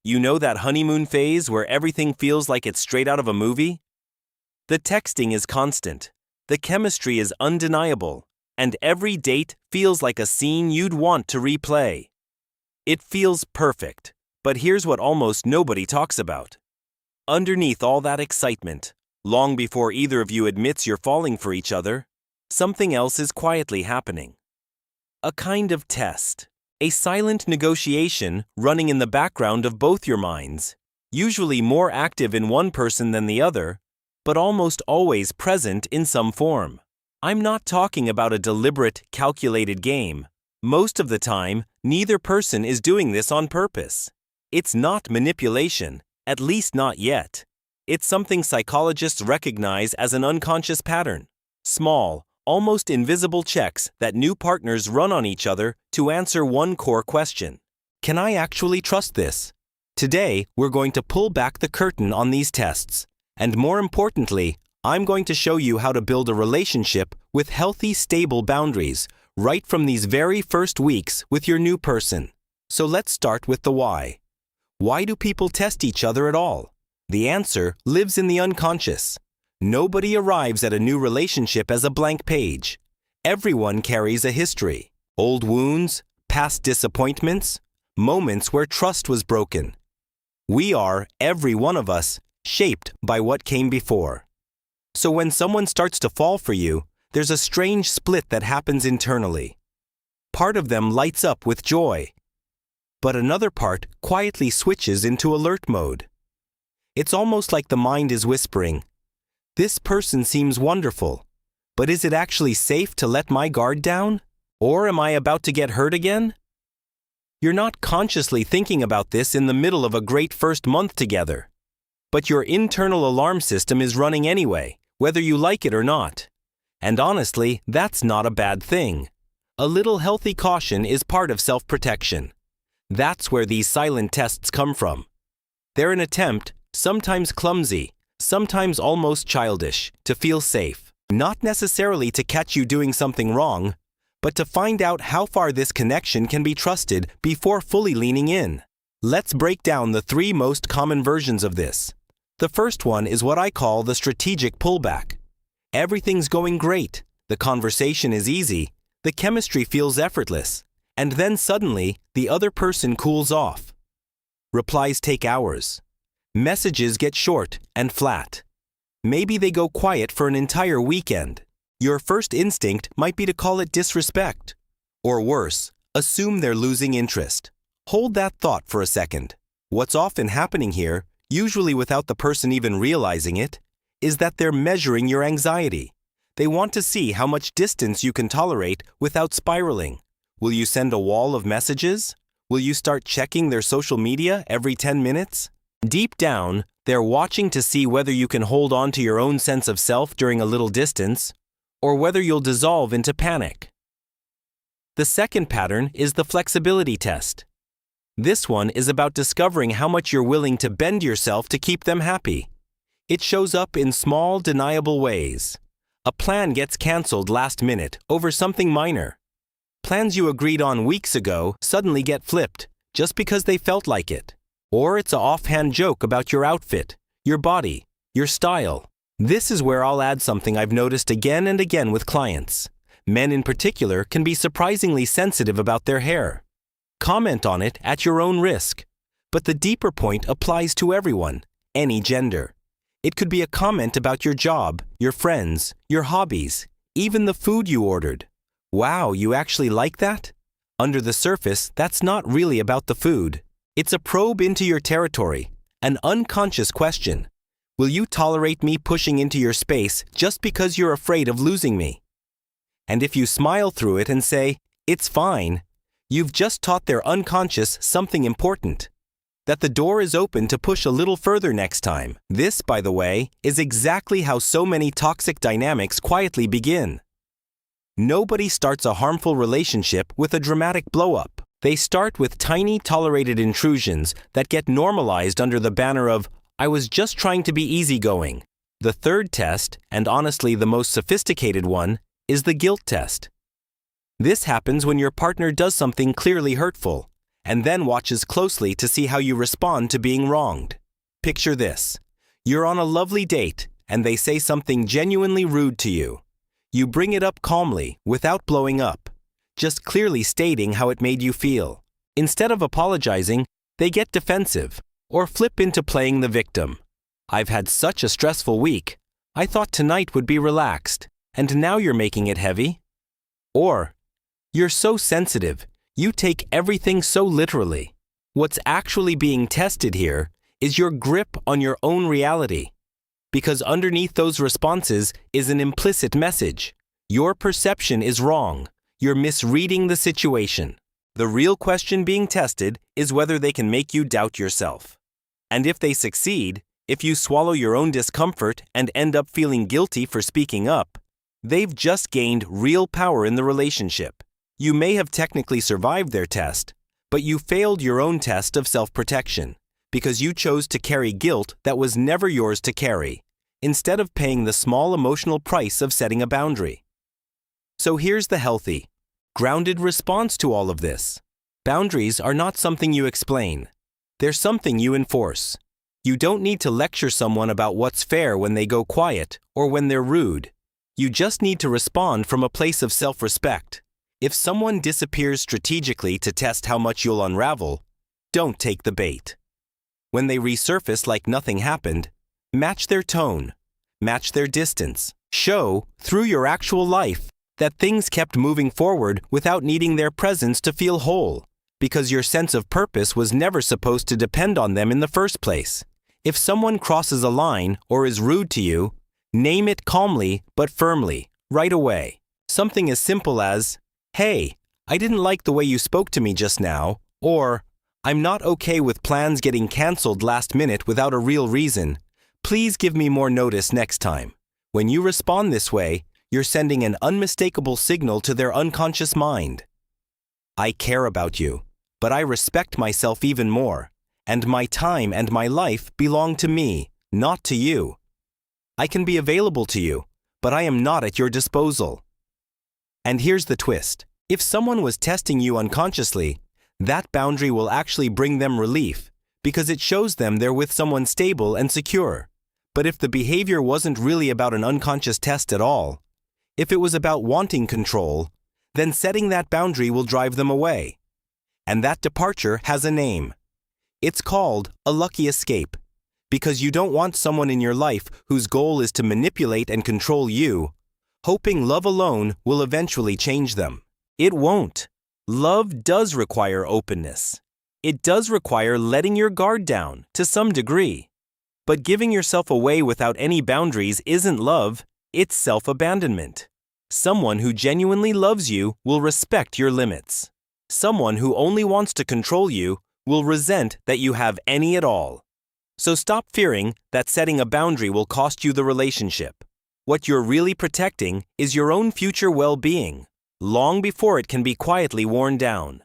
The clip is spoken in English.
You know that honeymoon phase where everything feels like it's straight out of a movie? The texting is constant, the chemistry is undeniable, and every date feels like a scene you'd want to replay. It feels perfect, but here's what almost nobody talks about. Underneath all that excitement, long before either of you admits you're falling for each other, something else is quietly happening. A kind of test. A silent negotiation running in the background of both your minds, usually more active in one person than the other, but almost always present in some form. I'm not talking about a deliberate, calculated game. Most of the time, neither person is doing this on purpose. It's not manipulation, at least not yet. It's something psychologists recognize as an unconscious pattern. Small, almost invisible checks that new partners run on each other to answer one core question. Can I actually trust this? Today, we're going to pull back the curtain on these tests. And more importantly, I'm going to show you how to build a relationship with healthy, stable boundaries right from these very first weeks with your new person. So let's start with the why. Why do people test each other at all? The answer lives in the unconscious. Nobody arrives at a new relationship as a blank page. Everyone carries a history. Old wounds, past disappointments, moments where trust was broken. We are, every one of us, shaped by what came before. So when someone starts to fall for you, there's a strange split that happens internally. Part of them lights up with joy, but another part quietly switches into alert mode. It's almost like the mind is whispering, "This person seems wonderful, but is it actually safe to let my guard down? Or am I about to get hurt again?" You're not consciously thinking about this in the middle of a great first month together. But your internal alarm system is running anyway, whether you like it or not. And honestly, that's not a bad thing. A little healthy caution is part of self-protection. That's where these silent tests come from. They're an attempt, sometimes clumsy, sometimes almost childish, to feel safe. Not necessarily to catch you doing something wrong, but to find out how far this connection can be trusted before fully leaning in. Let's break down the 3 most common versions of this. The first one is what I call the strategic pullback. Everything's going great, the conversation is easy, the chemistry feels effortless, and then suddenly, the other person cools off. Replies take hours. Messages get short and flat. Maybe they go quiet for an entire weekend. Your first instinct might be to call it disrespect. Or worse, assume they're losing interest. Hold that thought for a second. What's often happening here, usually without the person even realizing it, is that they're measuring your anxiety. They want to see how much distance you can tolerate without spiraling. Will you send a wall of messages? Will you start checking their social media every 10 minutes? Deep down, they're watching to see whether you can hold on to your own sense of self during a little distance, or whether you'll dissolve into panic. The second pattern is the flexibility test. This one is about discovering how much you're willing to bend yourself to keep them happy. It shows up in small, deniable ways. A plan gets canceled last minute over something minor. Plans you agreed on weeks ago suddenly get flipped just because they felt like it. Or it's an offhand joke about your outfit, your body, your style. This is where I'll add something I've noticed again and again with clients. Men in particular can be surprisingly sensitive about their hair. Comment on it at your own risk. But the deeper point applies to everyone, any gender. It could be a comment about your job, your friends, your hobbies, even the food you ordered. Wow, you actually like that? Under the surface, that's not really about the food. It's a probe into your territory, an unconscious question. Will you tolerate me pushing into your space just because you're afraid of losing me? And if you smile through it and say, "It's fine," you've just taught their unconscious something important. That the door is open to push a little further next time. This, by the way, is exactly how so many toxic dynamics quietly begin. Nobody starts a harmful relationship with a dramatic blow-up. They start with tiny tolerated intrusions that get normalized under the banner of, "I was just trying to be easygoing." The third test, and honestly the most sophisticated one, is the guilt test. This happens when your partner does something clearly hurtful, and then watches closely to see how you respond to being wronged. Picture this. You're on a lovely date, and they say something genuinely rude to you. You bring it up calmly, without blowing up, just clearly stating how it made you feel. Instead of apologizing, they get defensive, or flip into playing the victim. I've had such a stressful week. I thought tonight would be relaxed, and now you're making it heavy? Or, you're so sensitive, you take everything so literally. What's actually being tested here is your grip on your own reality. Because underneath those responses is an implicit message. Your perception is wrong. You're misreading the situation. The real question being tested is whether they can make you doubt yourself. And if they succeed, if you swallow your own discomfort and end up feeling guilty for speaking up, they've just gained real power in the relationship. You may have technically survived their test, but you failed your own test of self-protection because you chose to carry guilt that was never yours to carry, instead of paying the small emotional price of setting a boundary. So here's the healthy, grounded response to all of this. Boundaries are not something you explain. They're something you enforce. You don't need to lecture someone about what's fair when they go quiet or when they're rude. You just need to respond from a place of self-respect. If someone disappears strategically to test how much you'll unravel, don't take the bait. When they resurface like nothing happened, match their tone, match their distance. Show, through your actual life, that things kept moving forward without needing their presence to feel whole, because your sense of purpose was never supposed to depend on them in the first place. If someone crosses a line or is rude to you, name it calmly but firmly, right away. Something as simple as, "Hey, I didn't like the way you spoke to me just now," or, "I'm not okay with plans getting canceled last minute without a real reason. Please give me more notice next time." When you respond this way, you're sending an unmistakable signal to their unconscious mind. I care about you, but I respect myself even more, and my time and my life belong to me, not to you. I can be available to you, but I am not at your disposal. And here's the twist. If someone was testing you unconsciously, that boundary will actually bring them relief because it shows them they're with someone stable and secure. But if the behavior wasn't really about an unconscious test at all, if it was about wanting control, then setting that boundary will drive them away. And that departure has a name. It's called a lucky escape, because you don't want someone in your life whose goal is to manipulate and control you, hoping love alone will eventually change them. It won't. Love does require openness. It does require letting your guard down to some degree. But giving yourself away without any boundaries isn't love, it's self-abandonment. Someone who genuinely loves you will respect your limits. Someone who only wants to control you will resent that you have any at all. So stop fearing that setting a boundary will cost you the relationship. What you're really protecting is your own future well-being, long before it can be quietly worn down.